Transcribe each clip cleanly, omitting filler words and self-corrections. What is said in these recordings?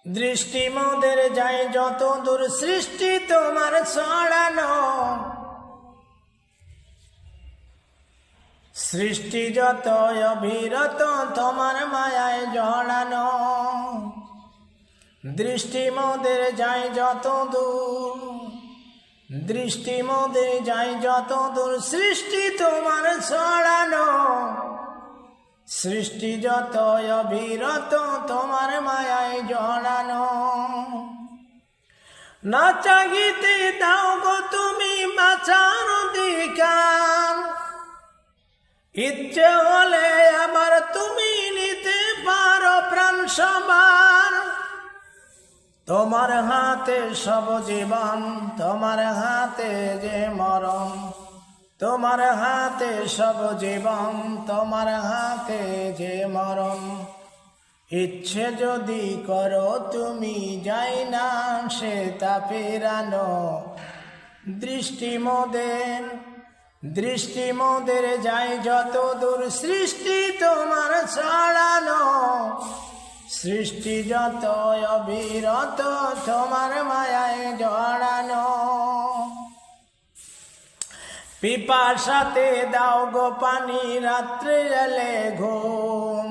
দৃষ্টি মোদের যায় যত দূর সৃষ্টি তোমার ছড়ানো, সৃষ্টি যত অবিরত তোমার মায়ায় জড়ানো। দৃষ্টি মোদের যায় যত দূর, দৃষ্টি মোদের যায় যত দূর সৃষ্টি তোমার ছড়ানো, সৃষ্টি যত অবিরত তোমার মায়ায় জড়ানো। না চাহিতে দাও গো তুমি বাঁচার অধিকার, ইচ্ছে হলে আবার তুমি নিতে পারো প্রাণ সবার। তোমার হাতে সব জীবন, তোমার হাতে যে মরণ, তোমার হাতে সব জীবন, তোমার হাতে যে মরণ। ইচ্ছে যদি করো তুমি যাই না সে তা ফেরানো। দৃষ্টি মোদের, দৃষ্টি মোদের যায় যত দূর সৃষ্টি তোমার ছড়ানো, সৃষ্টি যত অবিরত তোমার মায়ায় জড়ানো। পিপাসাতে দাও গো পানি রাত্রে এলে ঘুম,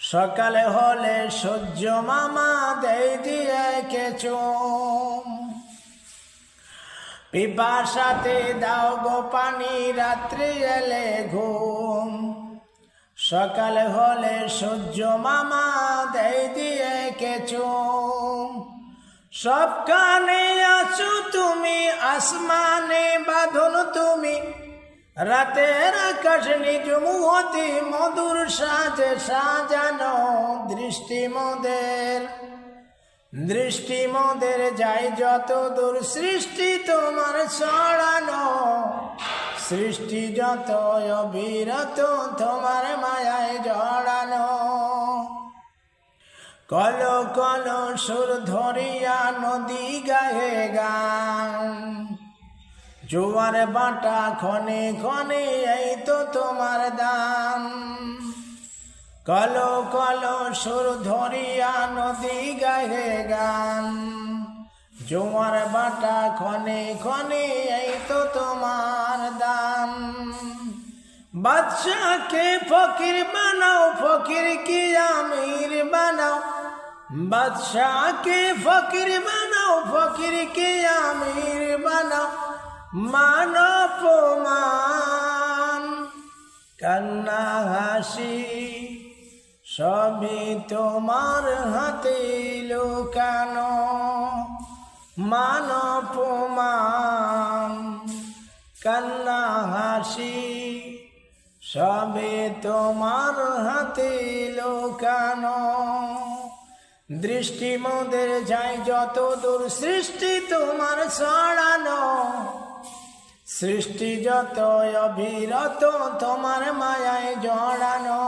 সকালে হলে সূর্য মামা দেয় দিয়ে চুম। পিপাসাতে দাও গো পানি রাত্রে এলে ঘুম, সকালে হলে সূর্য মামা দেয় দিয়ে চুম। সবখানে আছো তুমি, আসমানে বাঁধন তুমি, রাতের আকাশ নিজুম হতে মধুর সাজে সাজানো। দৃষ্টি মোদের, দৃষ্টি মোদের যায় যত দূর সৃষ্টি তোমার ছড়ানো, সৃষ্টি যত অবিরত তোমার মায়ায় জড়ানো। কলো কলো সুর ধরিয়া নদী গায়ে গান, জোয়ার বাটা ক্ষণে ক্ষণে এই তো তোমার দান। কলো কলো সুর ধরিয়া নদী গায়ে গান, জোয়ার বাটা ক্ষণে ক্ষণে এই তো তোমার দান। বাদশাকে ফকির বানাও, ফকির কি আমির বানাও, বাদশাকে ফকির বানাও, ফকির কি আমির বানাও। মান অপমান কান্না হাসি সবই তোমার হাতে লুকানো। মান অপমান কান্না হাসি সবে তোমার হাতে লুকানো। দৃষ্টি মোদের যায় যত দূর সৃষ্টি তোমার ছড়ানো, সৃষ্টি যত অবিরত তোমার মায়ায় জড়ানো।